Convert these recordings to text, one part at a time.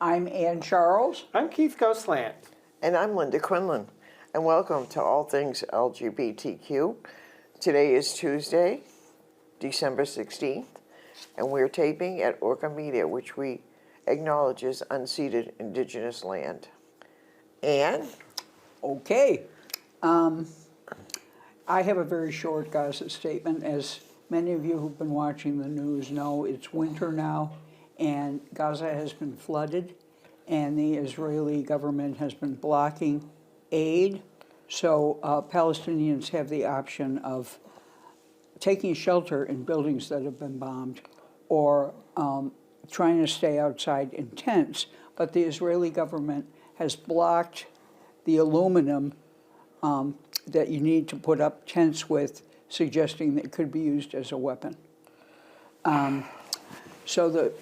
I'm Ann Charles. I'm Keith Ghostland. And I'm Linda Quinlan. And welcome to All Things LGBTQ. Today is Tuesday, December 16th, and we're taping at Orca Media, which we acknowledge as unceded indigenous land. Ann? Okay. I have a very short Gaza statement. As many of you who've been watching the news know, it's winter now, and Gaza has been flooded, and the Israeli government has been blocking aid. So Palestinians have the option of taking shelter in buildings that have been bombed or trying to stay outside in tents. But the Israeli government has blocked the aluminum that you need to put up tents with, suggesting that it could be used as a weapon. So the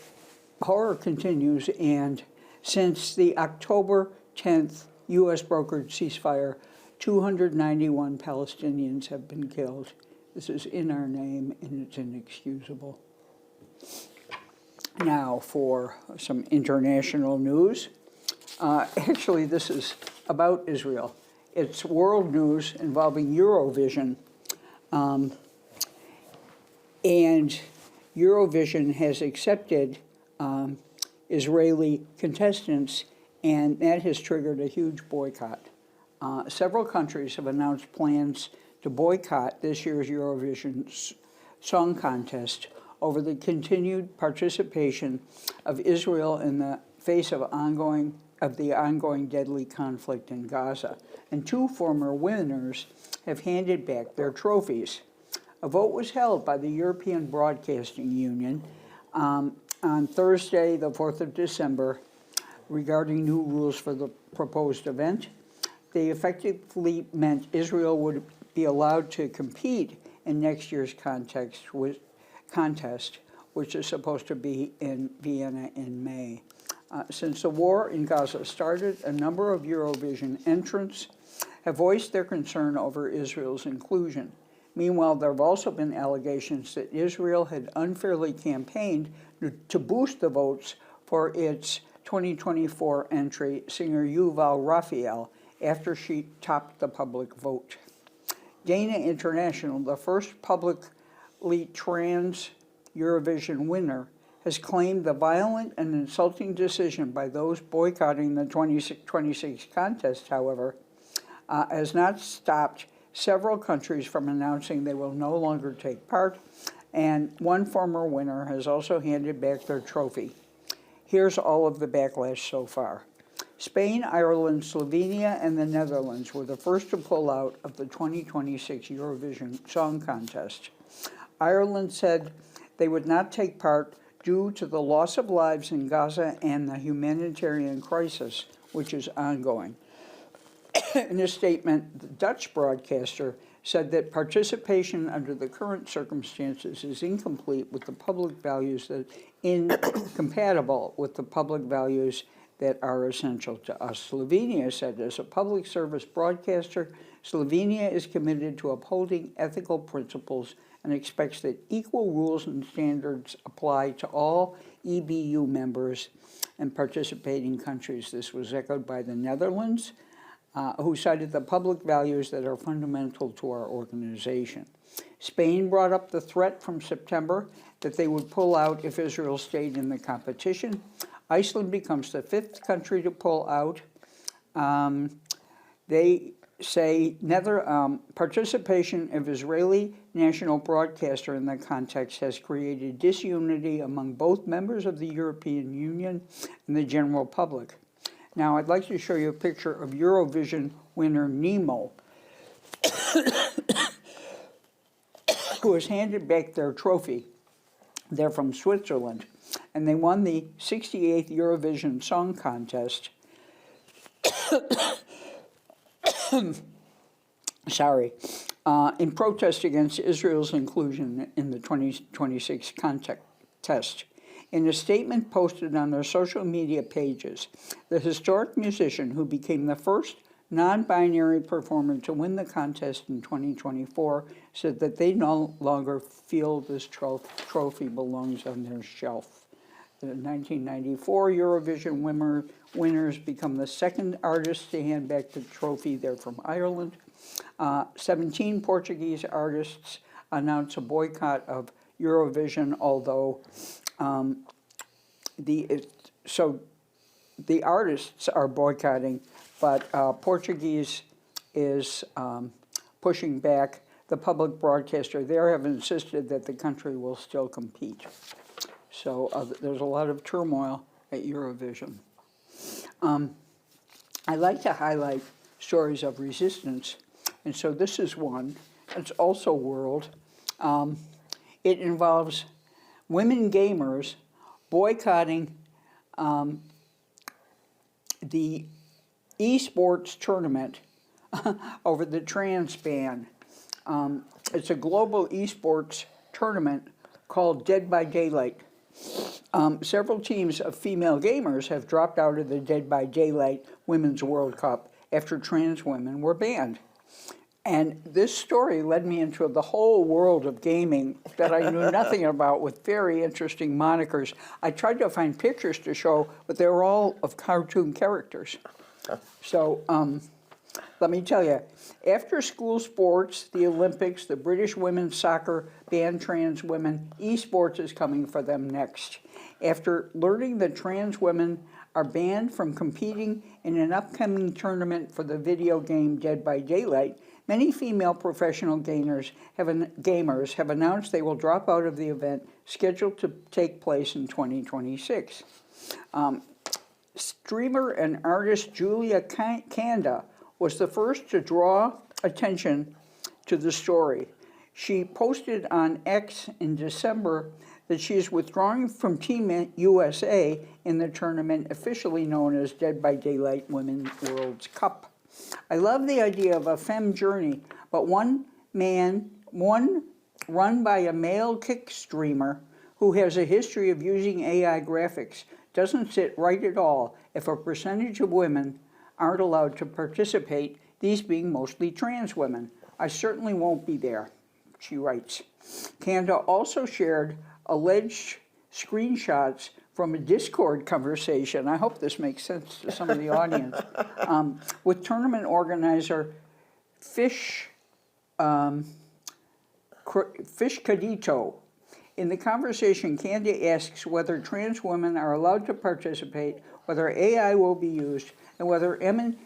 horror continues, and since the October 10th U.S. brokered ceasefire, 291 Palestinians have been killed. This is in our name, and it's inexcusable. Now for some international news. Actually, this is about Israel. It's world news involving Eurovision. And Eurovision has accepted Israeli contestants, and that has triggered a huge boycott. Several countries have announced plans to boycott this year's Eurovision Song Contest over the continued participation of Israel in the face of the ongoing deadly conflict in Gaza. And two former winners have handed back their trophies. A vote was held by the European Broadcasting Union on Thursday, the 4th of December, regarding new rules for the proposed event. They effectively meant Israel would be allowed to compete in next year's contest, which is supposed to be in Vienna in May. Since the war in Gaza started, a number of Eurovision entrants have voiced their concern over Israel's inclusion. Meanwhile, there have also been allegations that Israel had unfairly campaigned to boost the votes for its 2024 entry, singer Yuval Raphael, after she topped the public vote. Dana International, the first publicly trans Eurovision winner, has claimed the violent and insulting decision by those boycotting the 2026 contest, however, has not stopped several countries from announcing they will no longer take part, and one former winner has also handed back their trophy. Here's all of the backlash so far. Spain, Ireland, Slovenia, and the Netherlands were the first to pull out of the 2026 Eurovision Song Contest. Ireland said they would not take part due to the loss of lives in Gaza and the humanitarian crisis, which is ongoing. In a statement, the Dutch broadcaster said that participation under the current circumstances is incomplete with the public values that incompatible with the public values that are essential to us. Slovenia said, as a public service broadcaster, Slovenia is committed to upholding ethical principles and expects that equal rules and standards apply to all EBU members and participating countries. This was echoed by the Netherlands, who cited the public values that are fundamental to our organization. Spain brought up the threat from September that they would pull out if Israel stayed in the competition. Iceland becomes the fifth country to pull out. They say participation of Israeli national broadcaster in the context has created disunity among both members of the European Union and the general public. Now, I'd like to show you a picture of Eurovision winner Nemo, who has handed back their trophy. They're from Switzerland, and they won the 68th Eurovision Song Contest. In protest against Israel's inclusion in the 2026 contest. In a statement posted on their social media pages, the historic musician, who became the first non-binary performer to win the contest in 2024, said that they no longer feel this trophy belongs on their shelf. The 1994 Eurovision winners become the second artists to hand back the trophy. They're from Ireland. 17 Portuguese artists announce a boycott of Eurovision, although the artists are boycotting, but Portuguese is pushing back. The public broadcaster there have insisted that the country will still compete. So there's a lot of turmoil at Eurovision. I like to highlight stories of resistance, and so this is one. It's also world. It involves women gamers boycotting the Esports tournament over the trans ban. It's a global esports tournament called Dead by Daylight. Several teams of female gamers have dropped out of the Dead by Daylight Women's World Cup after trans women were banned. And this story led me into the whole world of gaming that I knew nothing about, with very interesting monikers. I tried to find pictures to show, but they were all of cartoon characters. So let me tell you, after school sports, the Olympics, the British women's soccer banned trans women, esports is coming for them next. After learning that trans women are banned from competing in an upcoming tournament for the video game Dead by Daylight, many female professional gamers have announced they will drop out of the event scheduled to take place in 2026. Streamer and artist Julia Kanda was the first to draw attention to the story. She posted on X in December that she is withdrawing from Team USA in the tournament officially known as Dead by Daylight Women's World Cup. I love the idea of a femme journey, but one run by a male kick streamer who has a history of using AI graphics doesn't sit right at all if a percentage of women aren't allowed to participate, these being mostly trans women. I certainly won't be there, she writes. Kanda also shared alleged screenshots from a Discord conversation, I hope this makes sense to some of the audience, with tournament organizer Fish Cadito. In the conversation, Candy asks whether trans women are allowed to participate, whether AI will be used, and whether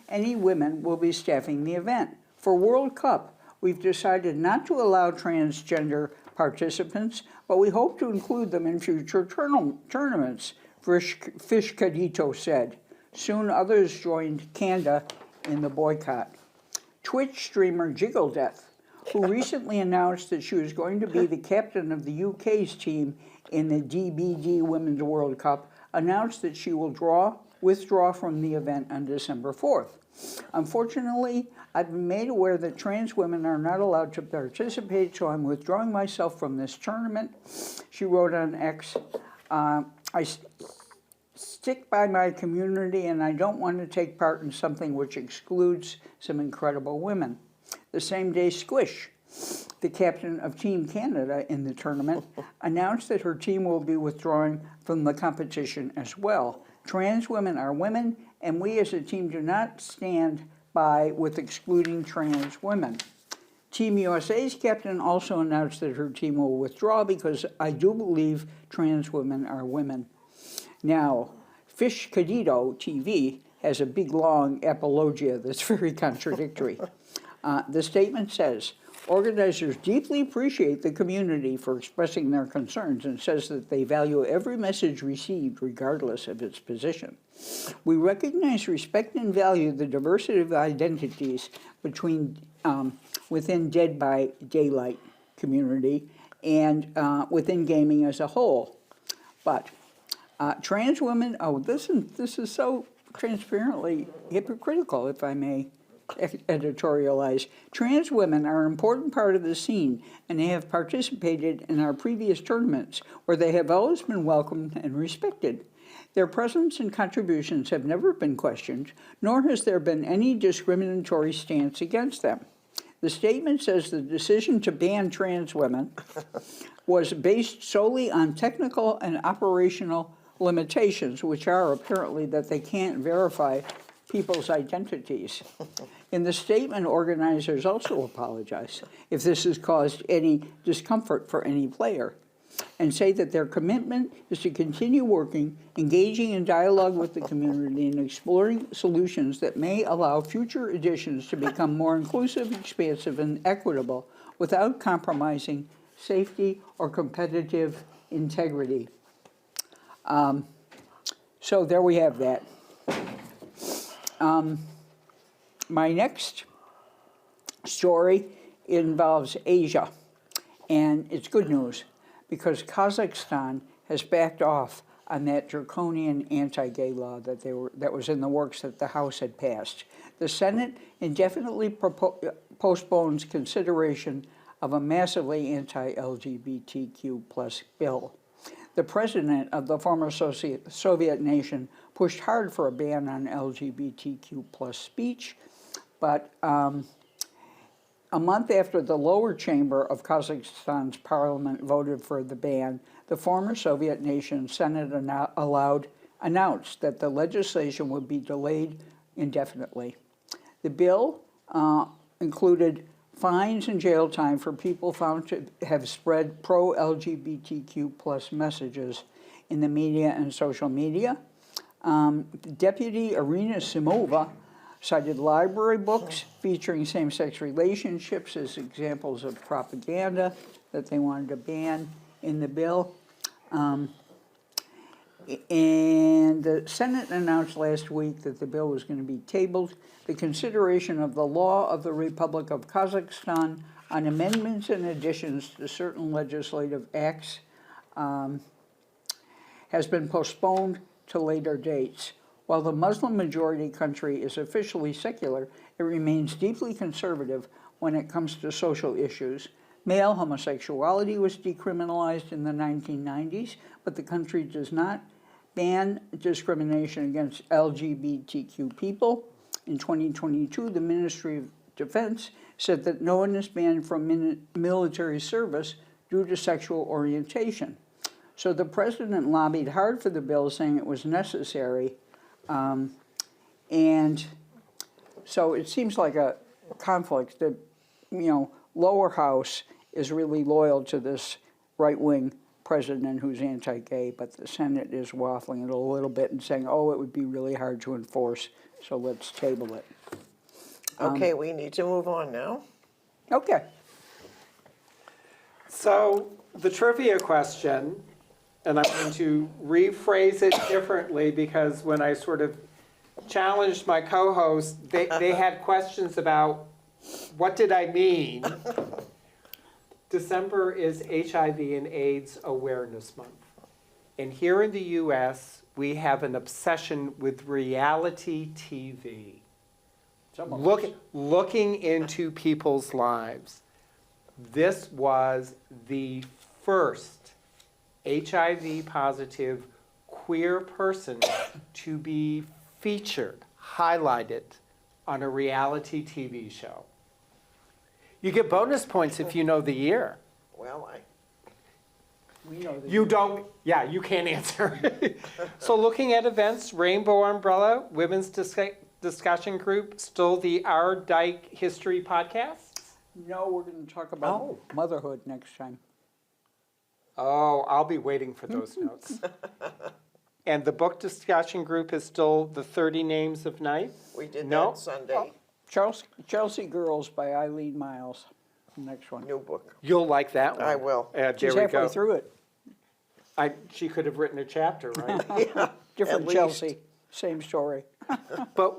any women will be staffing the event. For World Cup, we've decided not to allow transgender participants, but we hope to include them in future tournaments, Fish Cadito said. Soon others joined Kanda in the boycott. Twitch streamer Jiggle Death, who recently announced that she was going to be the captain of the UK's team in the DBD Women's World Cup, announced that she will withdraw from the event on December 4th. Unfortunately, I've been made aware that trans women are not allowed to participate, so I'm withdrawing myself from this tournament. She wrote on X, I stick by my community and I don't want to take part in something which excludes some incredible women. The same day, Squish, the captain of Team Canada in the tournament, announced that her team will be withdrawing from the competition as well. Trans women are women, and we as a team do not stand by with excluding trans women. Team USA's captain also announced that her team will withdraw because I do believe trans women are women. Now, Fish Cadito TV has a big, long apologia that's very contradictory. The statement says, organizers deeply appreciate the community for expressing their concerns and says that they value every message received regardless of its position. We recognize, respect, and value the diversity of identities within Dead by Daylight community and within gaming as a whole. But trans women, this is so transparently hypocritical, if I may editorialize. Trans women are an important part of the scene, and they have participated in our previous tournaments, where they have always been welcomed and respected. Their presence and contributions have never been questioned, nor has there been any discriminatory stance against them. The statement says the decision to ban trans women was based solely on technical and operational limitations, which are apparently that they can't verify people's identities. In the statement, organizers also apologize if this has caused any discomfort for any player, and say that their commitment is to continue working, engaging in dialogue with the community, and exploring solutions that may allow future editions to become more inclusive, expansive, and equitable without compromising safety or competitive integrity. So there we have that. My next story involves Asia, and it's good news because Kazakhstan has backed off on that draconian anti-gay law that was in the works that the House had passed. The Senate indefinitely postpones consideration of a massively anti-LGBTQ plus bill. The president of the former Soviet nation pushed hard for a ban on LGBTQ plus speech, but a month after the lower chamber of Kazakhstan's parliament voted for the ban, the former Soviet nation Senate announced that the legislation would be delayed indefinitely. The bill included fines and jail time for people found to have spread pro-LGBTQ plus messages in the media and social media. Deputy Irina Simova cited library books featuring same-sex relationships as examples of propaganda that they wanted to ban in the bill. And the Senate announced last week that the bill was going to be tabled. The consideration of the law of the Republic of Kazakhstan on amendments and additions to certain legislative acts has been postponed to later dates. While the Muslim-majority country is officially secular, it remains deeply conservative when it comes to social issues. Male homosexuality was decriminalized in the 1990s, but the country does not ban discrimination against LGBTQ people. In 2022, the Ministry of Defense said that no one is banned from military service due to sexual orientation. So the president lobbied hard for the bill, saying it was necessary. And so it seems like a conflict. The lower house is really loyal to this right-wing president who's anti-gay, but the Senate is waffling it a little bit and saying, oh, it would be really hard to enforce, so let's table it. Okay, we need to move on now. Okay. So the trivia question, and I'm going to rephrase it differently because when I sort of challenged my co-hosts, they had questions about what did I mean. December is HIV and AIDS Awareness Month. And here in the US, we have an obsession with reality TV. Looking into people's lives. This was the first HIV positive queer person to be featured, highlighted on a reality TV show. You get bonus points if you know the year. Well, We know that You don't, yeah, you can't answer. So looking at events, Rainbow Umbrella, Women's Discussion Group, still the Our Dyke History Podcast? No, we're going to talk about motherhood next time. Oh, I'll be waiting for those notes. And the book discussion group is still the 30 Names of Night? we did No. that Sunday. Chelsea Girls by Eileen Miles. Next one. New book. You'll like that one. I will. She's There we halfway go. through it. She could have written a chapter, right? Yeah, Different at least. Chelsea, same story. But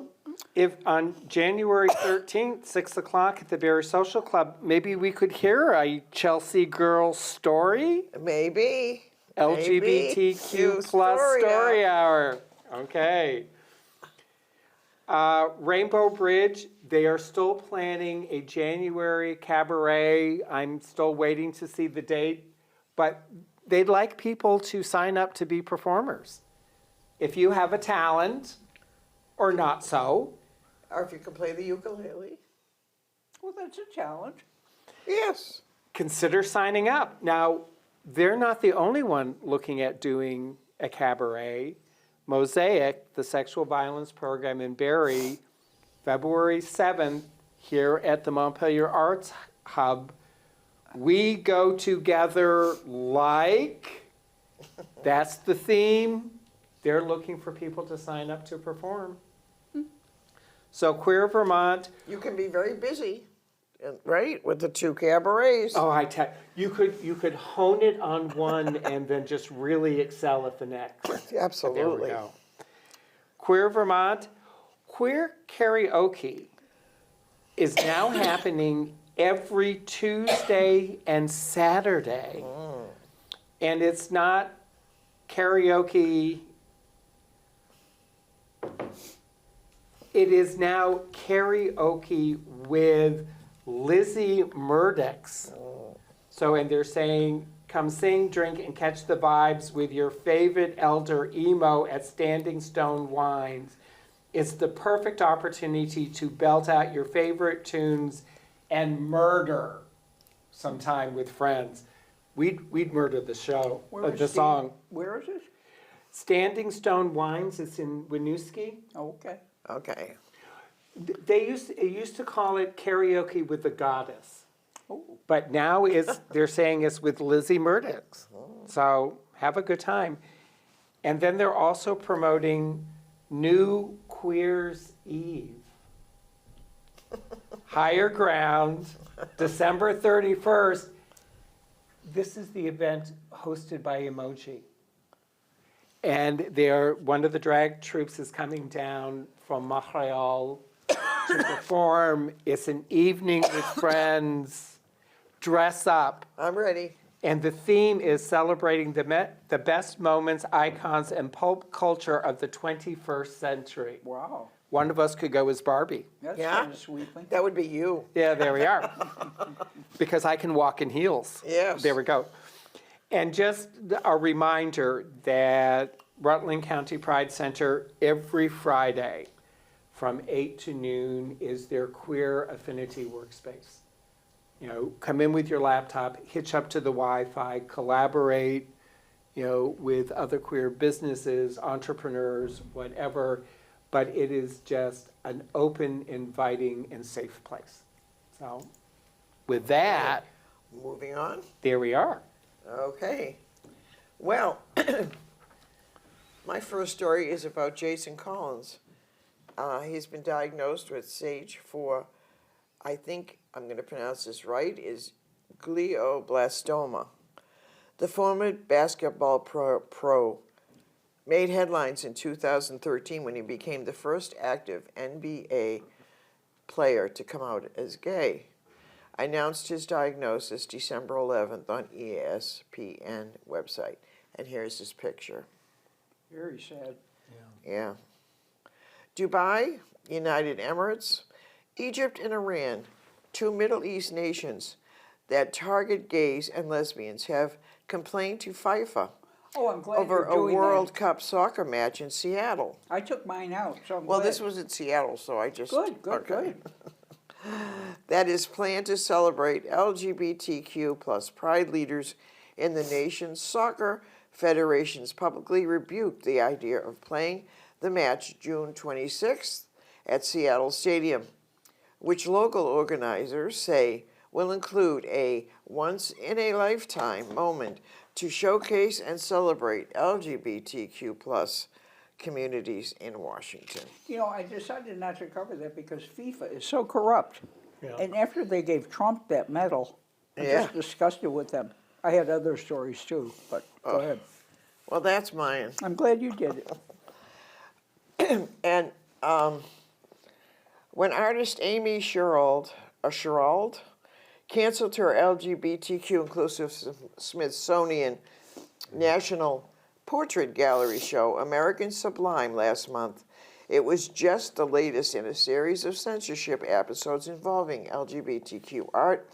if on January 13th, 6 o'clock at the Barry Social Club, maybe we could hear a Chelsea girl story? Maybe. LGBTQ plus story hour. Okay. Rainbow Bridge, they are still planning a January cabaret. I'm still waiting to see the date, but they'd like people to sign up to be performers. If you have a talent, or not so, Or if you can play the ukulele. Well, that's a challenge. Yes. consider signing up. Now, they're not the only one looking at doing a cabaret. Mosaic, the sexual violence program in Barrie, February 7th, here at the Montpelier Arts Hub. We go together like, that's the theme. They're looking for people to sign up to perform. So Queer Vermont. You can be very busy, right, with the 2 cabarets. Oh, you could hone it on one and then just really excel at the next. Absolutely. There we go. Queer Vermont, queer karaoke is now happening every Tuesday and Saturday. And it's not karaoke. It is now karaoke with Lizzie Murdoch's. So, and they're saying, come sing, drink, and catch the vibes with your favorite elder emo at Standing Stone Wines. It's the perfect opportunity to belt out your favorite tunes and murder sometime with friends. We'd murder the show, the song. Where is it? Standing Stone Wines, it's in Winooski. Oh, okay. Okay. It used to call it karaoke with the goddess. Oh, But now they're saying it's with Lizzie Murdoch's. So have a good time. And then they're also promoting New Queers Eve. Higher Ground, December 31st. This is the event hosted by Emoji. And one of the drag troops is coming down from Montreal to perform. It's an evening with friends. Dress up. I'm ready. And the theme is celebrating the best moments, icons, and pop culture of the 21st century. wow. One of us could go as Barbie. That's Yeah? kind of sweeping. That would be you. Yeah, there we are. Because I can walk in heels. Yes. There we go. And just a reminder that Rutland County Pride Center, every Friday from 8 to noon is their queer affinity workspace. Come in with your laptop, hitch up to the Wi-Fi, collaborate, with other queer businesses, entrepreneurs, whatever. But it is just an open, inviting, and safe place. So with that, Moving on. there we are. Okay. Well, my first story is about Jason Collins. He's been diagnosed with stage 4, I think I'm going to pronounce this right, is glioblastoma. The former basketball pro made headlines in 2013 when he became the first active NBA player to come out as gay. Announced his diagnosis December 11th on ESPN website. And here's his picture. Very sad. Yeah. Dubai, United Emirates, Egypt, and Iran, 2 Middle East nations that target gays and lesbians, have complained to FIFA Oh, I'm glad over you're a doing World that. Cup soccer match in Seattle. I took mine out, so I'm Well, glad. this was in Seattle, so I just... Good. okay. That is planned to celebrate LGBTQ plus pride leaders in the nation's soccer federations publicly rebuked the idea of playing the match June 26th at Seattle Stadium, which local organizers say will include a once-in-a-lifetime moment to showcase and celebrate LGBTQ plus communities in Washington. I decided not to cover that because FIFA is so corrupt. Yeah. And after they gave Trump that medal, I'm Yeah. just disgusted with them. I had other stories too, but go ahead. Well, that's mine. I'm glad you did it. And when artist Amy Sherald canceled her LGBTQ inclusive Smithsonian National Portrait Gallery show, American Sublime, last month, it was just the latest in a series of censorship episodes involving LGBTQ art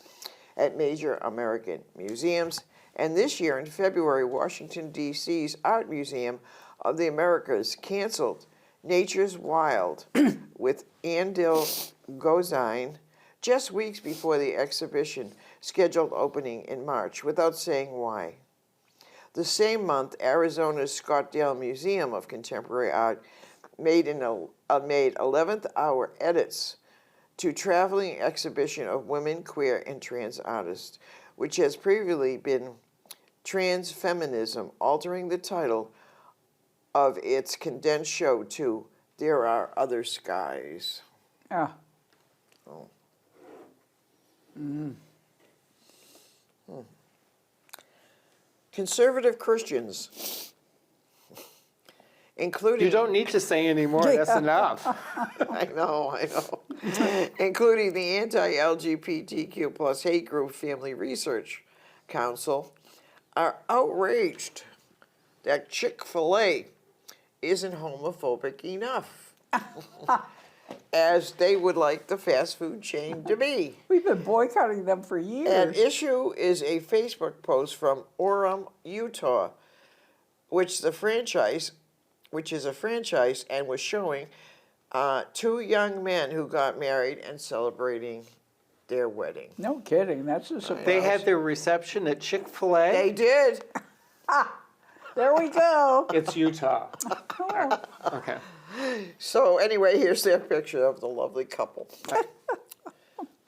at major American museums. And this year, in February, Washington, D.C.'s Art Museum of the Americas canceled Nature's Wild with Andil Gozine just weeks before the exhibition scheduled opening in March, without saying why. The same month, Arizona's Scottsdale Museum of Contemporary Art made 11th hour edits to traveling exhibition of women, queer, and trans artists, which has previously been Trans Feminism, altering the title of its condensed show to There Are Other Skies. Ah, Conservative Christians, including... You don't need to say any more, that's enough. I know. Including the anti-LGBTQ plus hate group Family Research Council, are outraged that Chick-fil-A isn't homophobic enough, as they would like the fast food chain to be. we've been boycotting them for years. An issue is a Facebook post from Orem, Utah, which is a franchise and was showing two young men who got married and celebrating their wedding. No kidding, that's a surprise. They had their reception at Chick-fil-A. They did. There we go. It's Utah. Okay. So anyway, here's their picture of the lovely couple.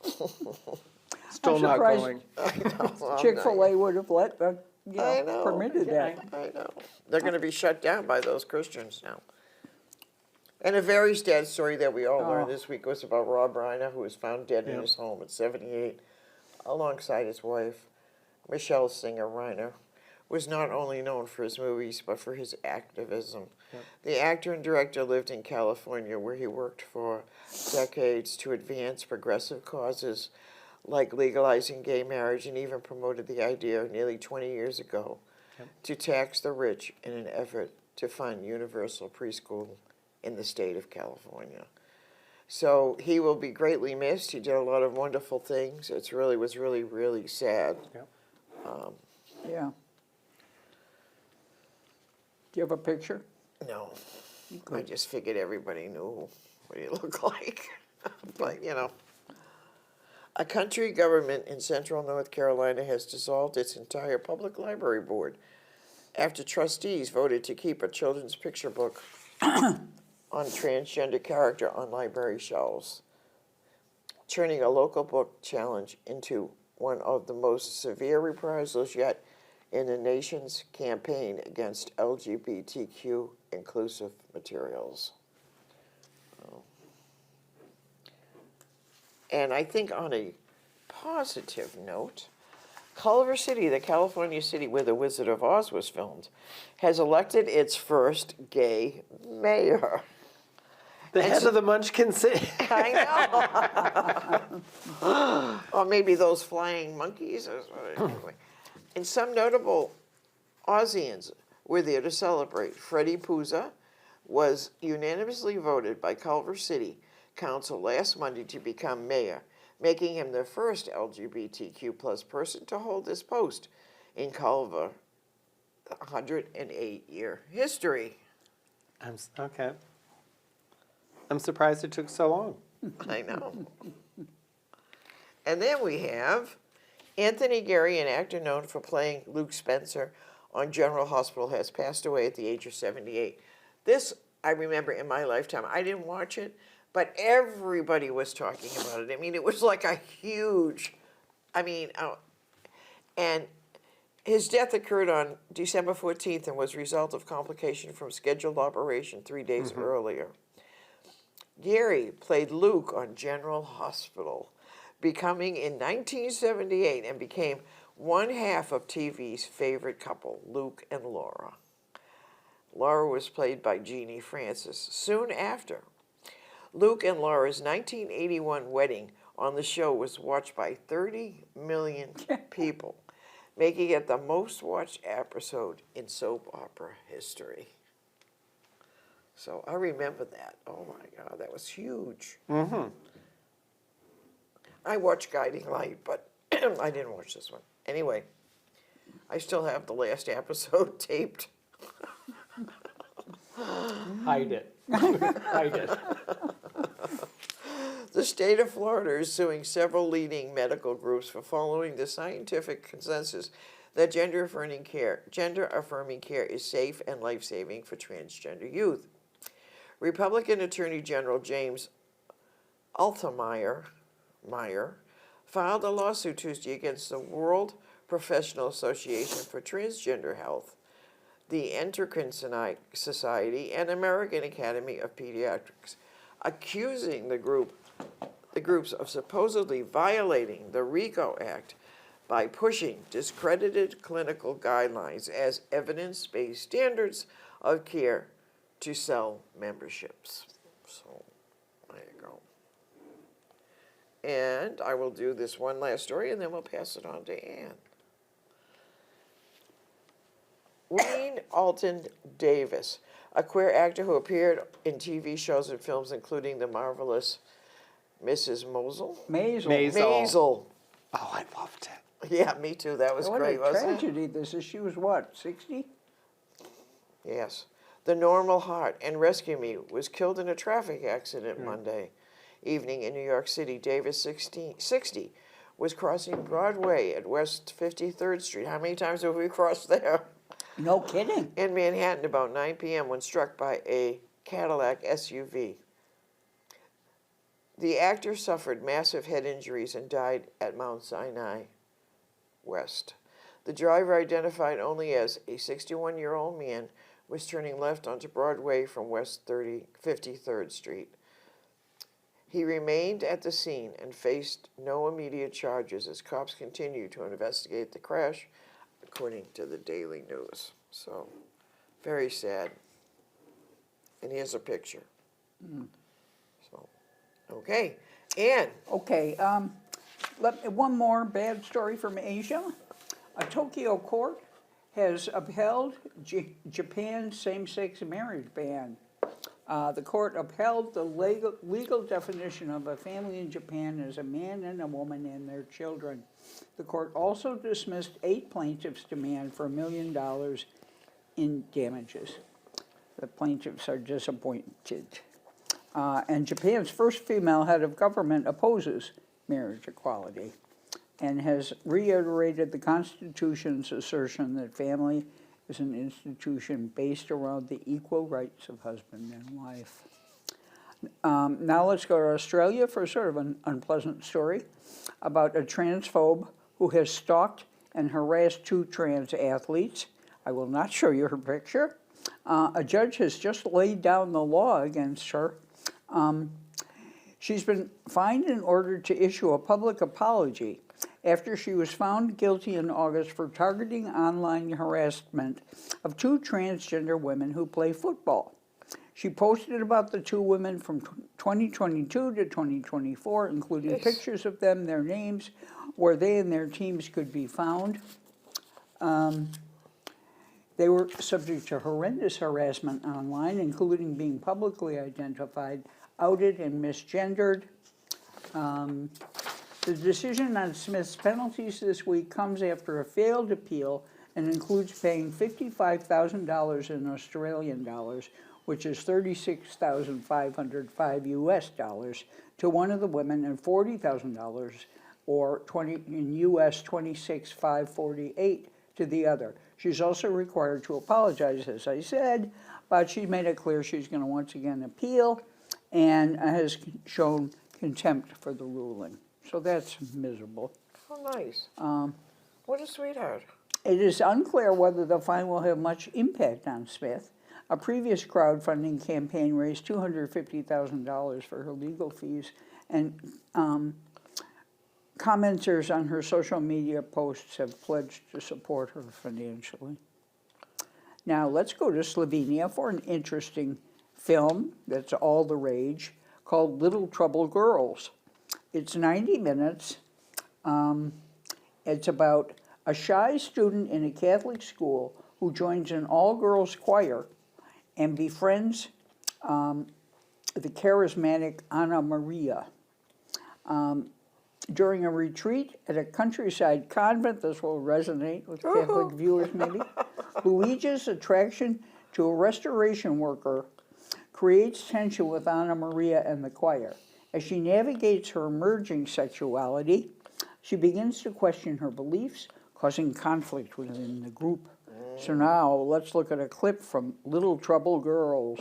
Still I'm not surprised going. Chick-fil-A would have let them, I know. permitted that. I know. They're going to be shut down by those Christians now. And a very sad story that we all learned this week was about Rob Reiner, who was found dead in his home at 78, alongside his wife. Michelle Singer Reiner was not only known for his movies, but for his activism. The actor and director lived in California, where he worked for decades to advance progressive causes like legalizing gay marriage, and even promoted the idea nearly 20 years ago to tax the rich in an effort to fund universal preschool in the state of California. So he will be greatly missed. He did a lot of wonderful things. It was really sad. Yeah. Do you have a picture? No, I just figured everybody knew what he looked like. But, you know. A country government in central North Carolina has dissolved its entire public library board after trustees voted to keep a children's picture book on transgender character on library shelves, turning a local book challenge into one of the most severe reprisals yet in the nation's campaign against LGBTQ inclusive materials. And I think on a positive note, Culver City, the California city where The Wizard of Oz was filmed, has elected its first gay mayor. The head of the Munchkin City. I know. Or maybe those flying monkeys. Anyway. And some notable Ozians were there to celebrate. Freddie Puza was unanimously voted by Culver City Council last Monday to become mayor, making him the first LGBTQ plus person to hold this post in Culver 108-year history. Okay. I'm surprised it took so long. I know. And then we have Anthony Gary, an actor known for playing Luke Spencer on General Hospital, has passed away at the age of 78. This, I remember in my lifetime. I didn't watch it, but everybody was talking about it. I mean, it was like a huge, and his death occurred on December 14th and was a result of complication from scheduled operation 3 days earlier. Gary played Luke on General Hospital, becoming in 1978 and became one half of TV's favorite couple, Luke and Laura. Laura was played by Jeannie Francis. Soon after, Luke and Laura's 1981 wedding on the show was watched by 30 million people, making it the most watched episode in soap opera history. So I remember that. Oh my God, that was huge. I watched Guiding Light, but I didn't watch this one. Anyway, I still have the last episode taped. Hide it. Hide it. The state of Florida is suing several leading medical groups for following the scientific consensus that gender-affirming care is safe and life-saving for transgender youth. Republican Attorney General James Altheimer filed a lawsuit Tuesday against the World Professional Association for Transgender Health, the Endocrine Society, and American Academy of Pediatrics, accusing the groups of supposedly violating the RICO Act by pushing discredited clinical guidelines as evidence-based standards of care to sell memberships. So, there you go. And I will do this one last story, and then we'll pass it on to Ann. Wayne Alton Davis, a queer actor who appeared in TV shows and films, including The Marvelous Mrs. Maisel. Maisel. Oh, I loved it. Yeah, me too. That was What great, a wasn't it? tragedy this is. She was what, 60? Yes. The Normal Heart and Rescue Me was killed in a traffic accident Monday evening in New York City. Davis, 60, was crossing Broadway at West 53rd Street. How many times have we crossed there? No kidding. In Manhattan about 9 p.m. when struck by a Cadillac SUV. The actor suffered massive head injuries and died at Mount Sinai West. The driver, identified only as a 61-year-old man, was turning left onto Broadway from West 53rd Street. He remained at the scene and faced no immediate charges as cops continue to investigate the crash, according to the Daily News. So, very sad. And here's a picture. So, okay. Ann. Okay, one more bad story from Asia. A Tokyo court has upheld Japan's same-sex marriage ban. The court upheld the legal definition of a family in Japan as a man and a woman and their children. The court also dismissed 8 plaintiffs' demand for $1 million in damages. The plaintiffs are disappointed. And Japan's first female head of government opposes marriage equality and has reiterated the Constitution's assertion that family is an institution based around the equal rights of husband and wife. Now let's go to Australia for sort of an unpleasant story about a transphobe who has stalked and harassed 2 trans athletes. I will not show you her picture. A judge has just laid down the law against her. She's been fined in order to issue a public apology after she was found guilty in August for targeting online harassment of 2 transgender women who play football. She posted about the 2 women from 2022 to 2024, including pictures of them, their names, where they and their teams could be found. They were subject to horrendous harassment online, including being publicly identified, outed, and misgendered. The decision on Smith's penalties this week comes after a failed appeal and includes paying $55,000 in Australian dollars, which is $36,505 US dollars, to one of the women, and $40,000 or US $26,548 to the other. She's also required to apologize, as I said, but she made it clear she's going to once again appeal and has shown contempt for the ruling. So that's miserable. Oh, nice. What a sweetheart. It is unclear whether the fine will have much impact on Smith. A previous crowdfunding campaign raised $250,000 for her legal fees, and commenters on her social media posts have pledged to support her financially. Now let's go to Slovenia for an interesting film that's all the rage called Little Trouble Girls. It's 90 minutes. It's about a shy student in a Catholic school who joins an all-girls choir and befriends the charismatic Anna Maria. During a retreat at a countryside convent, this will resonate with Catholic viewers maybe, Luigi's attraction to a restoration worker creates tension with Anna Maria and the choir. As she navigates her emerging sexuality, she begins to question her beliefs, causing conflict within the group. So now let's look at a clip from Little Trouble Girls.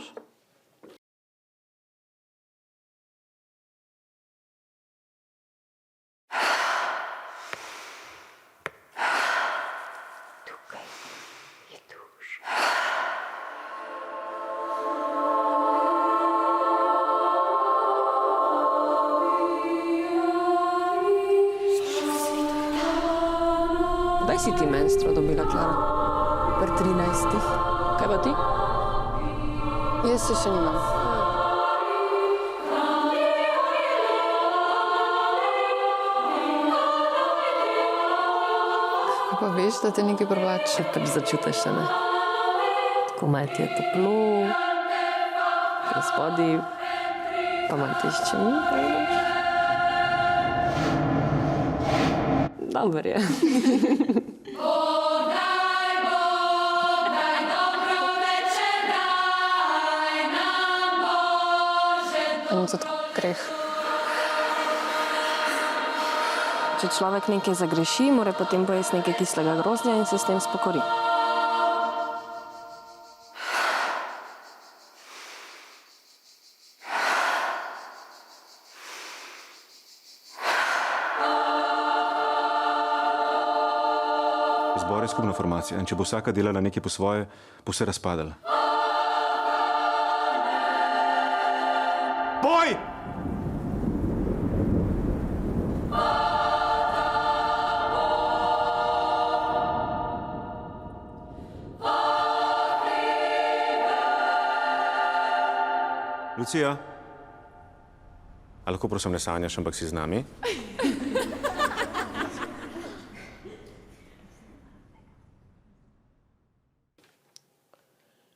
Kdaj si ti menstro dobila, Klara? Pri 13. Kaj pa ti? Jaz se še nimam. Kako pa veš, da te nekaj privlači? Pač začutiš, a ne? Tako malo ti je toplo, na spodaj, pa malo te ščemi. Dober je. In tudi greh. Če človek nekaj zagreši, mora potem pojesti nekaj kislega grozdja in se s tem spokori. Zbor je skupna formacija in če bo vsaka delala nekaj po svoje, bo se razpadala. Boj! Lucija, a lahko prosim ne sanjaš, ampak si z nami?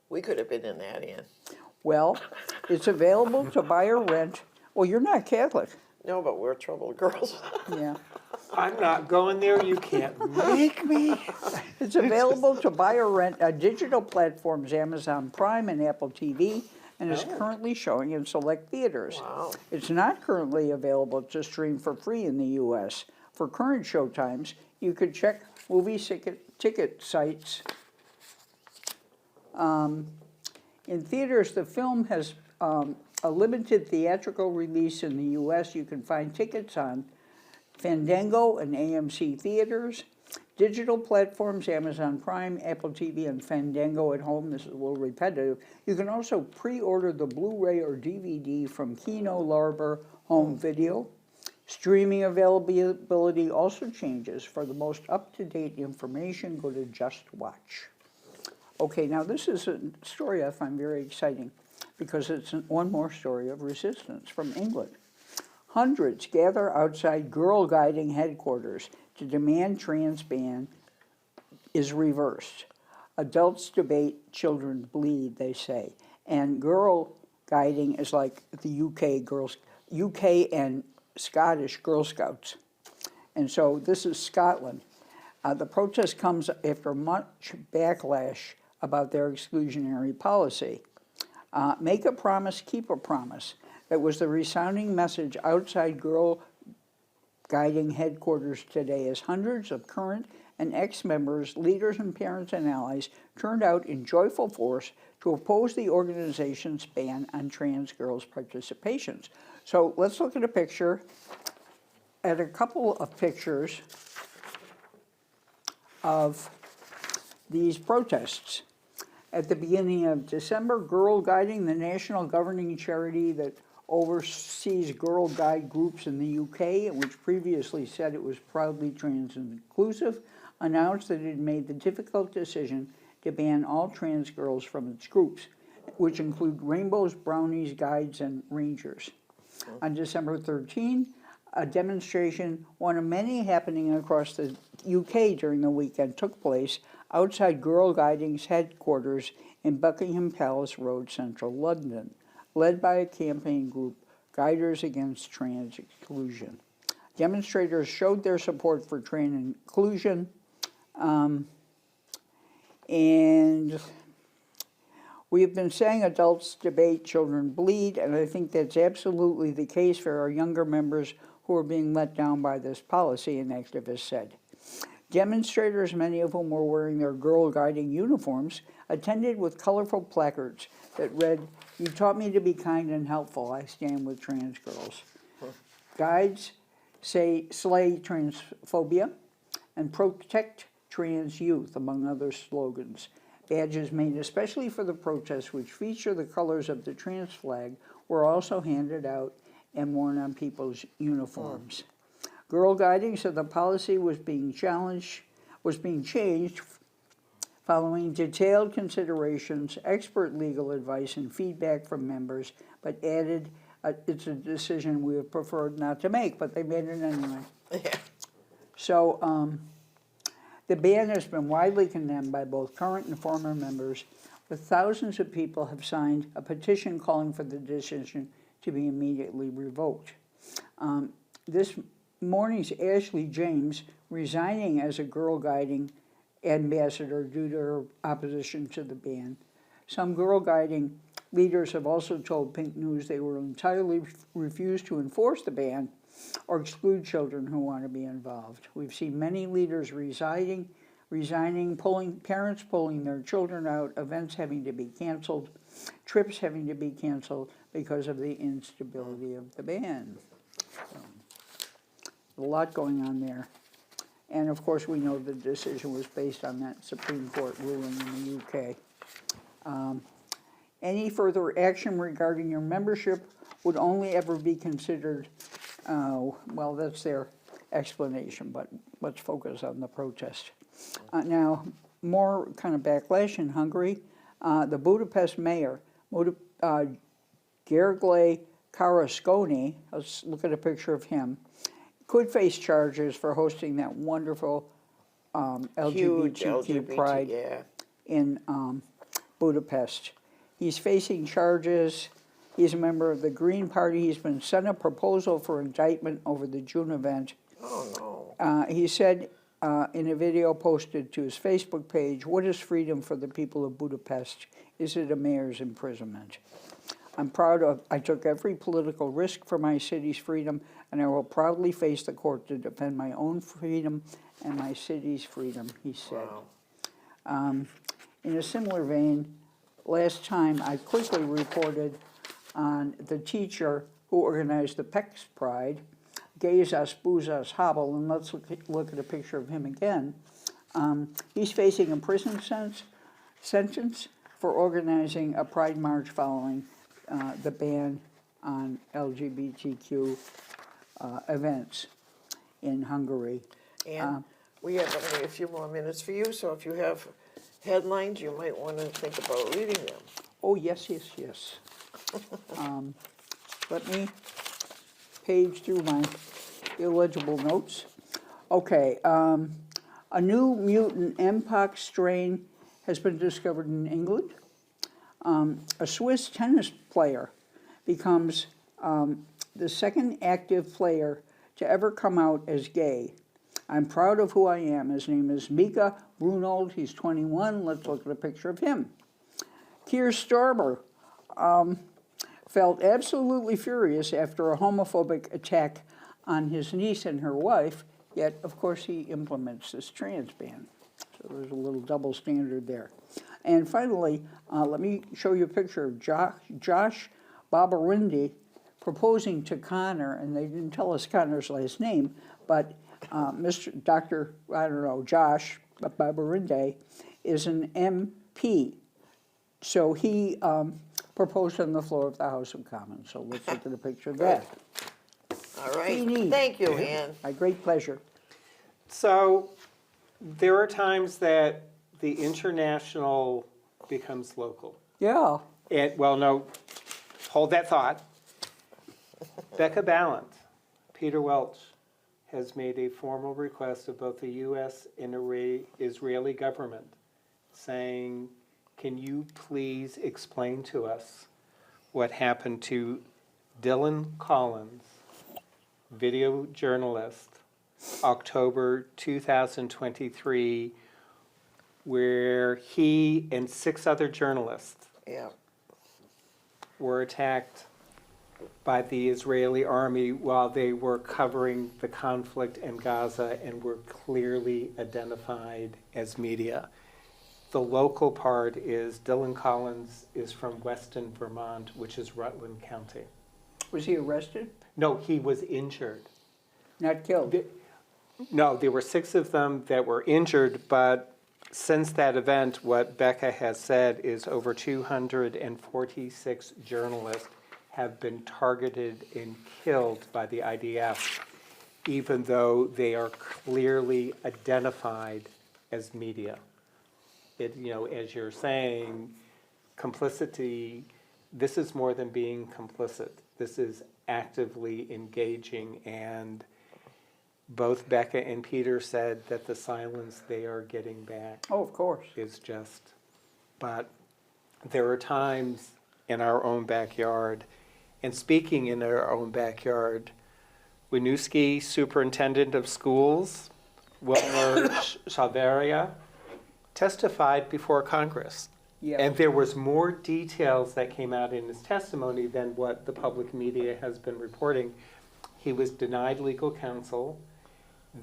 We could have been in that, Ann. Well, it's available to buy or rent. Well, you're not Catholic. No, but we're troubled girls. Yeah. I'm not going there, you can't make me. It's available to buy or rent on digital platforms Amazon Prime and Apple TV, and is currently showing in select theaters. Wow. It's not currently available to stream for free in the U.S. For current showtimes, you could check movie ticket sites. In theaters, the film has a limited theatrical release in the U.S. You can find tickets on Fandango and AMC theaters, digital platforms, Amazon Prime, Apple TV, and Fandango at home. This is a little repetitive. You can also pre-order the Blu-ray or DVD from Kino Lorber Home Video. Streaming availability also changes. For the most up-to-date information, go to Just Watch. Okay, now this is a story I find very exciting because it's one more story of resistance from England. Hundreds gather outside Girl Guiding headquarters to demand trans ban is reversed. Adults debate, children bleed, they say. And Girl Guiding is like the UK and Scottish Girl Scouts. And so this is Scotland. The protest comes after much backlash about their exclusionary policy. Make a promise, keep a promise. That was the resounding message outside Girl Guiding headquarters today as hundreds of current and ex-members, leaders and parents and allies turned out in joyful force to oppose the organization's ban on trans girls' participations. So let's look at a picture, at a couple of pictures of these protests. At the beginning of December, Girl Guiding, the national governing charity that oversees Girl Guide groups in the UK, which previously said it was proudly trans and inclusive, announced that it had made the difficult decision to ban all trans girls from its groups, which include rainbows, brownies, guides, and rangers. On December 13, a demonstration, one of many happening across the UK during the weekend, took place outside Girl Guiding's headquarters in Buckingham Palace Road, central London, led by a campaign group, Guiders Against Trans Exclusion. Demonstrators showed their support for trans inclusion, and we have been saying adults debate, children bleed, and I think that's absolutely the case for our younger members who are being let down by this policy, an activist said. Demonstrators, many of whom were wearing their Girl Guiding uniforms, attended with colorful placards that read, "You taught me to be kind and helpful. I stand with trans girls." Guides say slay transphobia and protect trans youth, among other slogans. Badges made especially for the protests, which feature the colors of the trans flag, were also handed out and worn on people's uniforms. Girl Guiding said the policy was being changed following detailed considerations, expert legal advice, and feedback from members, but added it's a decision we have preferred not to make, but they made it anyway. Yeah. So the ban has been widely condemned by both current and former members, with thousands of people have signed a petition calling for the decision to be immediately revoked. This morning's Ashley James resigning as a Girl Guiding ambassador due to her opposition to the ban. Some Girl Guiding leaders have also told Pink News they will entirely refuse to enforce the ban or exclude children who want to be involved. We've seen many leaders resigning, parents pulling their children out, events having to be canceled, trips having to be canceled because of the instability of the ban. So, a lot going on there. And of course, we know the decision was based on that Supreme Court ruling in the UK. Any further action regarding your membership would only ever be considered, well, that's their explanation, but let's focus on the protest. Now, more kind of backlash in Hungary. The Budapest mayor, Gergely Karasconi, let's look at a picture of him, could face charges for hosting that wonderful LGBTQ pride in Budapest. He's facing charges. He's a member of the Green Party. He's been sent a proposal for indictment over the June event. Oh, no. He said in a video posted to his Facebook page, "What is freedom for the people of Budapest? Is it a mayor's imprisonment? I'm proud of, I took every political risk for my city's freedom, and I will proudly face the court to defend my own freedom and my city's freedom," he said. Wow. In a similar vein, last time I quickly reported on the teacher who organized the PEX Pride, Gazas Buzas Habel, and let's look at a picture of him again. He's facing a prison sentence for organizing a pride march following the ban on LGBTQ events in Hungary. And we have only a few more minutes for you, so if you have headlines, you might want to think about reading them. Oh, yes. Let me page through my illegible notes. Okay, a new mutant Mpox strain has been discovered in England. A Swiss tennis player becomes the second active player to ever come out as gay. I'm proud of who I am. His name is Mika Brunold. He's 21. Let's look at a picture of him. Keir Starmer felt absolutely furious after a homophobic attack on his niece and her wife, yet, of course, he implements this trans ban. So there's a little double standard there. And finally, let me show you a picture of Josh Babarindi proposing to Connor, and they didn't tell us Connor's last name, but Josh Babarindi is an MP. So he proposed on the floor of the House of Commons. So let's look at a picture of that. All right. Fini. Thank you, Ann. My great pleasure. So there are times that the international becomes local. Yeah. And, well, no, hold that thought. Becca Ballant, Peter Welch, has made a formal request of both the U.S. and Israeli government saying, can you please explain to us what happened to Dylan Collins, video journalist, October 2023, where he and 6 other journalists were attacked by the Israeli army while they were covering the conflict in Gaza and were clearly identified as media. The local part is Dylan Collins is from Weston, Vermont, which is Rutland County. Was he arrested? No, he was injured. Not killed? No, there were 6 of them that were injured, but since that event, what Becca has said is over 246 journalists have been targeted and killed by the IDF, even though they are clearly identified as media. It, you know, as you're saying, complicity, this is more than being complicit. This is actively engaging, and both Becca and Peter said that the silence they are getting back Oh, of course. is just, but there are times in our own backyard, and speaking in our own backyard, Winooski, superintendent of schools, Wilmer Shaveria, testified before Congress. Yeah. And there was more details that came out in his testimony than what the public media has been reporting. He was denied legal counsel.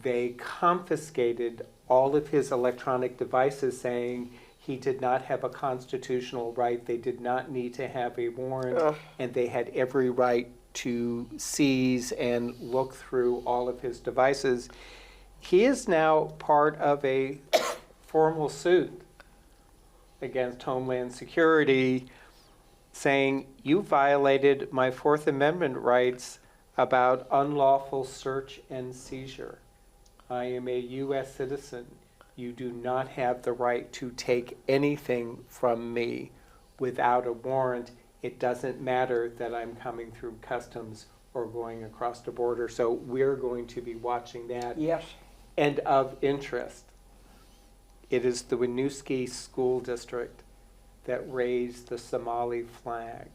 They confiscated all of his electronic devices, saying he did not have a constitutional right, they did not need to have a warrant, and they had every right to seize and look through all of his devices. He is now part of a formal suit against Homeland Security, saying, you violated my Fourth Amendment rights about unlawful search and seizure. I am a U.S. citizen. You do not have the right to take anything from me without a warrant. It doesn't matter that I'm coming through customs or going across the border. So we're going to be watching that. Yes. And of interest, it is the Winooski School District that raised the Somali flag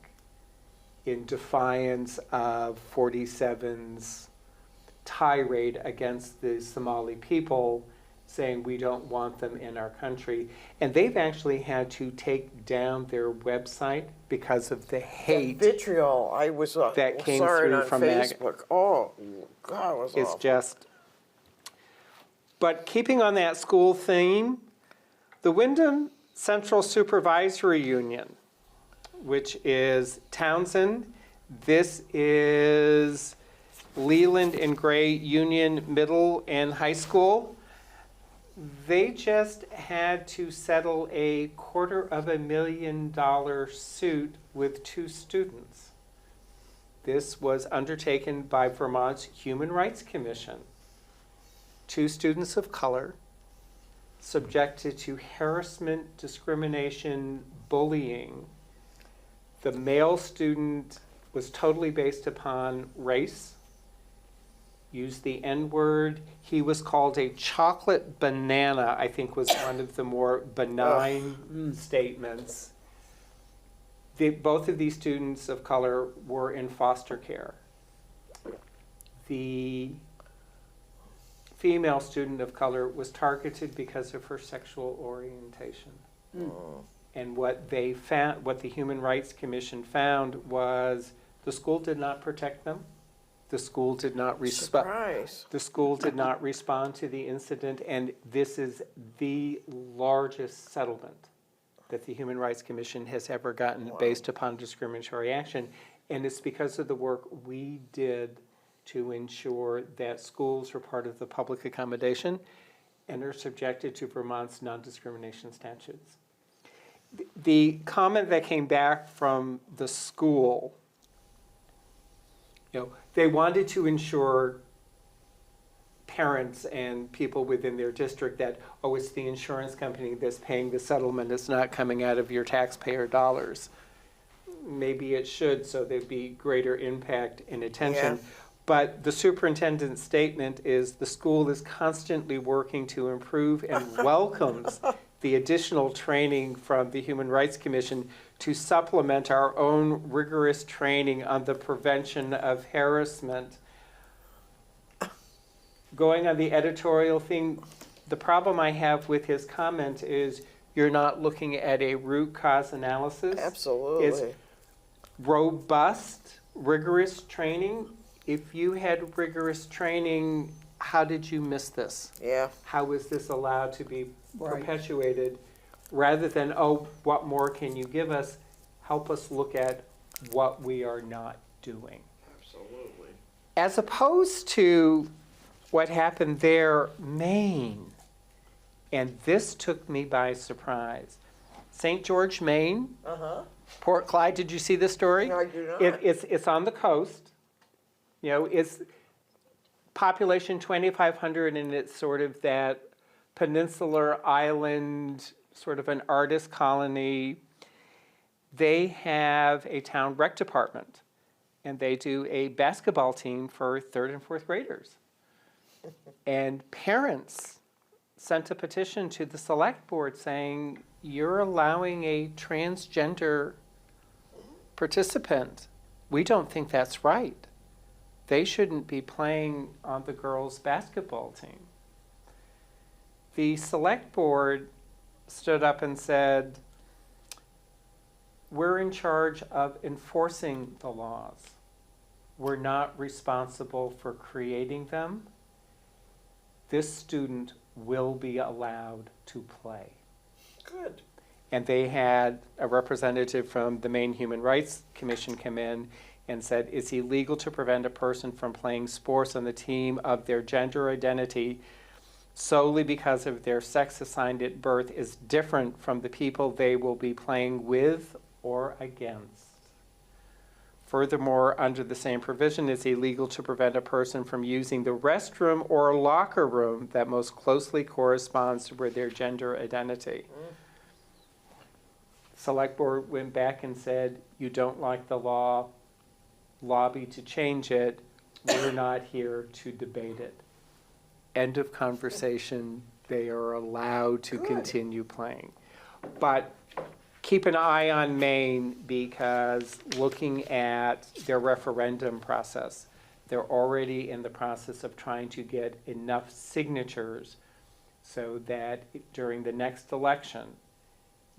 in defiance of 47's tirade against the Somali people, saying we don't want them in our country. And they've actually had to take down their website because of the hate. That vitriol, I was that came saw it through on from Facebook. Oh, God, it was It's awful. just, but keeping on that school theme, the Wyndham Central Supervisory Union, which is Townsend, this is Leland and Gray Union Middle and High School. They just had to settle a $250,000 suit with 2 students. This was undertaken by Vermont's Human Rights Commission. 2 students of color subjected to harassment, discrimination, bullying. The male student was totally based upon race, used the N-word. He was called a chocolate banana, I think was one of the more benign statements. Both of these students of color were in foster care. The female student of color was targeted because of her sexual orientation. And what they found, what the Human Rights Commission found, was the school did not protect them. The school did not respond. Surprise. The school did not respond to the incident, and this is the largest settlement that the Human Rights Commission has ever gotten based upon discriminatory action. And it's because of the work we did to ensure that schools are part of the public accommodation and are subjected to Vermont's non-discrimination statutes. The comment that came back from the school, they wanted to ensure parents and people within their district that, oh, it's the insurance company that's paying the settlement, it's not coming out of your taxpayer dollars. Maybe it should, so there'd be greater impact and attention. Yeah. But the superintendent's statement is the school is constantly working to improve and welcomes the additional training from the Human Rights Commission to supplement our own rigorous training on the prevention of harassment. Going on the editorial thing, the problem I have with his comment is you're not looking at a root cause analysis. Absolutely. It's robust rigorous training. If you had rigorous training, how did you miss this? Yeah. How is this allowed to be Right. perpetuated? Rather than, oh, what more can you give us? Help us look at what we are not doing. Absolutely. As opposed to what happened there, Maine. And this took me by surprise. St. George, Maine, Uh-huh. Port Clyde, did you see this story? No, I do not. It's on the coast. You know, it's population 2,500, and it's sort of that peninsular island, sort of an artist colony. They have a town rec department, and they do a basketball team for 3rd and 4th graders. And parents sent a petition to the select board saying, you're allowing a transgender participant. We don't think that's right. They shouldn't be playing on the girls' basketball team. The select board stood up and said, we're in charge of enforcing the laws. We're not responsible for creating them. This student will be allowed to play. Good. And they had a representative from the Maine Human Rights Commission come in and said it's illegal to prevent a person from playing sports on the team of their gender identity solely because of their sex assigned at birth is different from the people they will be playing with or against. Furthermore, under the same provision, it's illegal to prevent a person from using the restroom or locker room that most closely corresponds with their gender identity. Select board went back and said, you don't like the law, lobby to change it. We're not here to debate it. End of conversation. They are allowed to continue playing. But keep an eye on Maine, because looking at their referendum process, they're already in the process of trying to get enough signatures so that during the next election,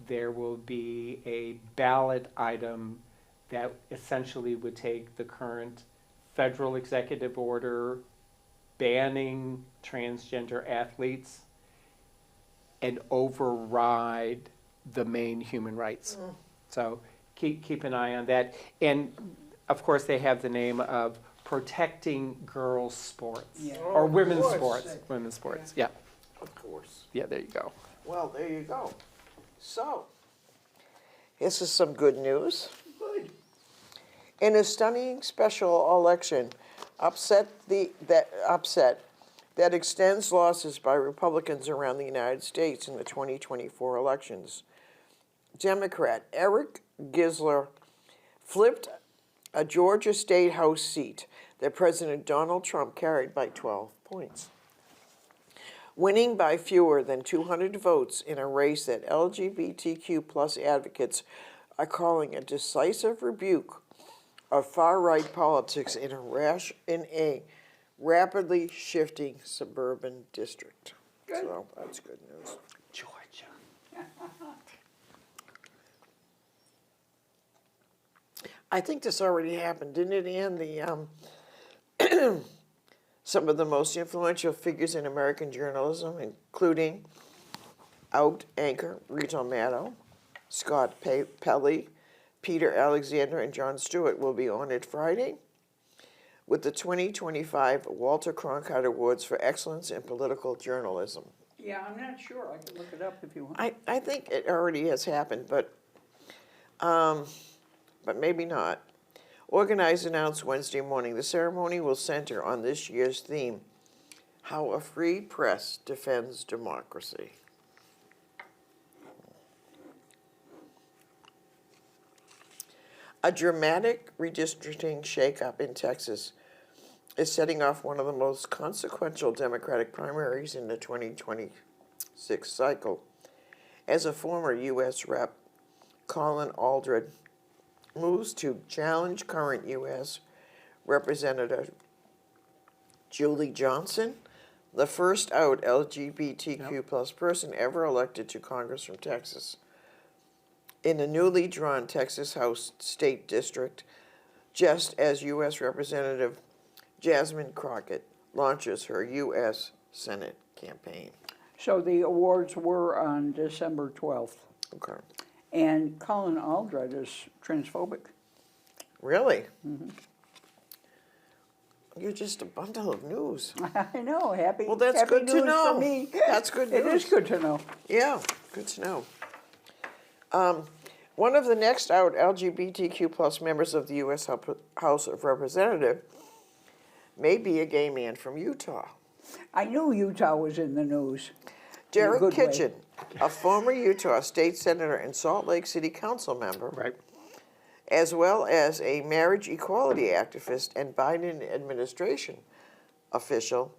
there will be a ballot item that essentially would take the current federal executive order banning transgender athletes and override the Maine human rights. So keep an eye on that. And of course, they have the name of Protecting Girls Sports. Yeah. Or Women's course. Sports. Women's Sports, yeah. Of course. Yeah, there you go. Well, there you go. So, this is some good news. Good. In a stunning special election, upset that extends losses by Republicans around the United States in the 2024 elections, Democrat Eric Gisler flipped a Georgia State House seat that President Donald Trump carried by 12 points, winning by fewer than 200 votes in a race that LGBTQ plus advocates are calling a decisive rebuke of far-right politics in a rapidly shifting suburban district. Good. So that's good news. Georgia. I think this already happened, didn't it, Ann? Some of the most influential figures in American journalism, including Out anchor Rita Maddow, Scott Pelley, Peter Alexander, and Jon Stewart will be honored Friday with the 2025 Walter Cronkite Awards for Excellence in Political Journalism. Yeah, I'm not sure. I can look it up if you want. I think it already has happened, but maybe not. Organized announced Wednesday morning the ceremony will center on this year's theme, How a Free Press Defends Democracy. A dramatic redistricting shakeup in Texas is setting off one of the most consequential Democratic primaries in the 2026 cycle. As a former U.S. Rep, Colin Aldred moves to challenge current U.S. Representative Julie Johnson, the first out LGBTQ plus person ever elected to Congress from Texas. In the newly drawn Texas House State District, just as U.S. Representative Jasmine Crockett launches her U.S. Senate campaign. So the awards were on December 12th. Okay. And Colin Aldred is transphobic. Really? Mm-hmm. You're just a bundle of news. I know, happy, Well, that's happy good to news know. for me. That's good news. It is good to know. Yeah, good to know. One of the next out LGBTQ plus members of the U.S. House of Representatives may be a gay man from Utah. I knew Utah was in the news. Derek good way. Kitchen, a former Utah state senator and Salt Lake City council member, Right. as well as a marriage equality activist and Biden administration official,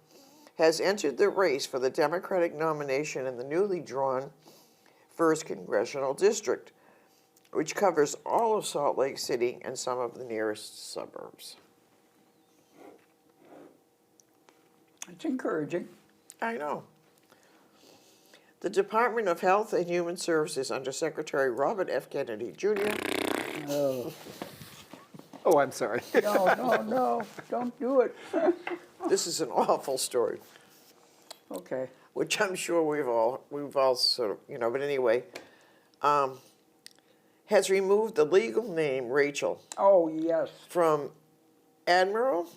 has entered the race for the Democratic nomination in the newly drawn 1st Congressional District, which covers all of Salt Lake City and some of the nearest suburbs. It's encouraging. I know. The Department of Health and Human Services under Secretary Robert F. Kennedy Jr. Oh, Oh, I'm sorry. no, don't do it. This is an awful story, Okay. which I'm sure we've all sort of, but anyway, has removed the legal name Rachel Oh, yes, from Admiral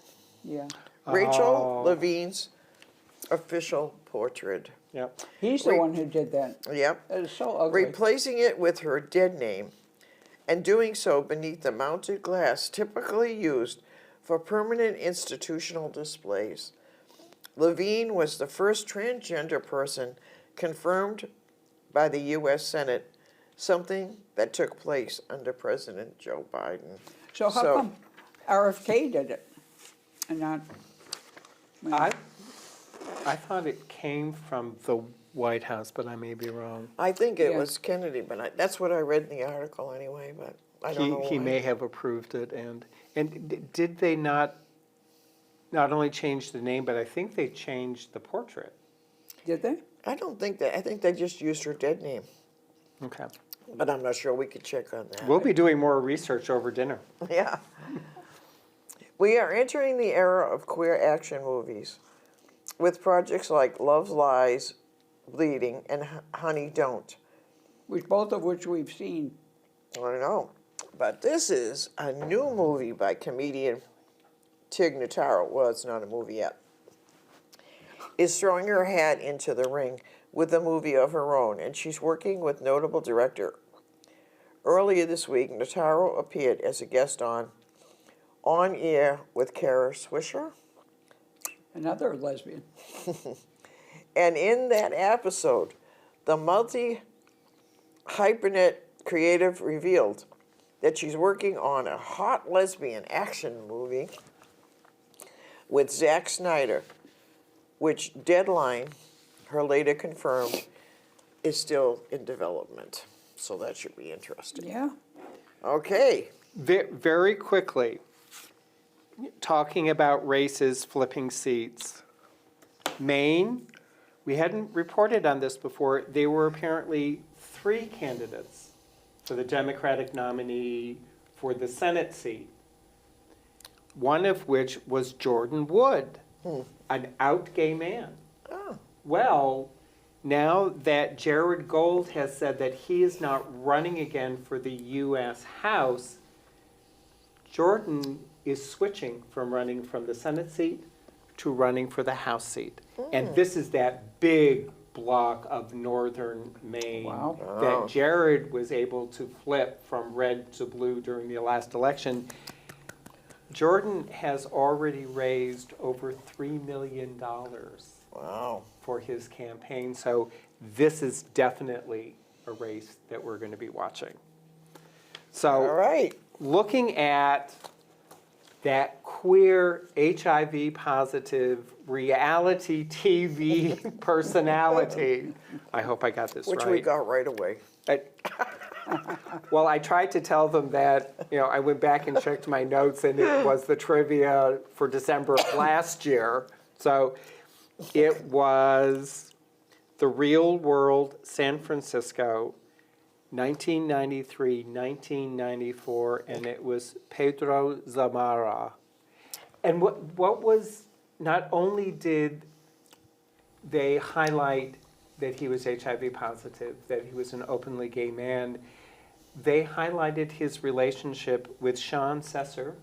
yeah. Rachel Levine's official portrait. Yep. He's the one who did that. Yep. That is so ugly. Replacing it with her dead name, and doing so beneath the mounted glass typically used for permanent institutional displays. Levine was the first transgender person confirmed by the U.S. Senate, something that took place under President Joe Biden. So how come RFK did it and not? I thought it came from the White House, but I may be wrong. I think it Yeah. was Kennedy, but that's what I read in the article anyway, but I don't know He why. may have approved it, and did they not only change the name, but I think they changed the portrait. Did they? I don't think that, I think they just used her dead name, Okay. but I'm not sure, we could check on that. We'll be doing more research over dinner. Yeah. We are entering the era of queer action movies with projects like Love Lies, Bleeding, and Honey Don't. Both of which we've seen. I don't know. But this is a new movie by comedian Tig Notaro. Well, it's not a movie yet. Is throwing her hat into the ring with a movie of her own, and she's working with notable director. Earlier this week, Notaro appeared as a guest on Air with Kara Swisher. Another lesbian. And in that episode, the multi-hypernet creative revealed that she's working on a hot lesbian action movie with Zack Snyder, which Deadline, her later confirmed, is still in development. So that should be interesting. Yeah. Okay. Very quickly, talking about races flipping seats. Maine, we hadn't reported on this before. There were apparently 3 candidates for the Democratic nominee for the Senate seat, one of which was Jordan Wood, an out gay man. Oh. Well, now that Jared Gold has said that he is not running again for the U.S. House, Jordan is switching from running from the Senate seat to running for the House seat. And this is that big block of northern Maine Wow. that Jared was able to flip from red to blue during the last election. Jordan has already raised over $3 million Wow. for his campaign, so this is definitely a race that we're going to be watching. So, All right. looking at that queer, HIV positive reality TV personality, I hope I got this Which right. we got right away. Well, I tried to tell them that, I went back and checked my notes, and it was the trivia for December of last year. So it was The Real World San Francisco, 1993, 1994, and it was Pedro Zamara. And what was, not only did they highlight that he was HIV positive, that he was an openly gay man, they highlighted his relationship with Sean Sesser,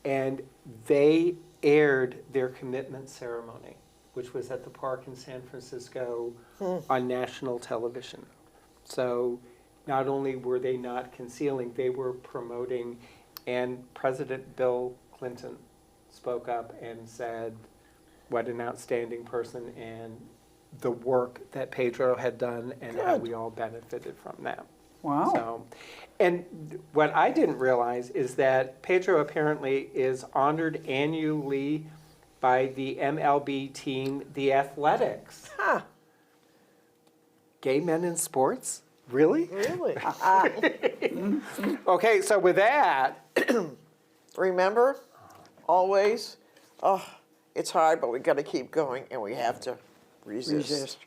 and they aired their commitment ceremony, which was at the park in San Francisco on national television. So not only were they not concealing, they were promoting, and President Bill Clinton spoke up and said what an outstanding person and the work that Pedro had done and how we all benefited from that. Wow. So, and what I didn't realize is that Pedro apparently is honored annually by the MLB team, the Athletics. Huh, Gay men in sports? Really? really? Okay, so with that, Remember, always, oh, it's hard, but we got to keep going, and we have to resist. Resist.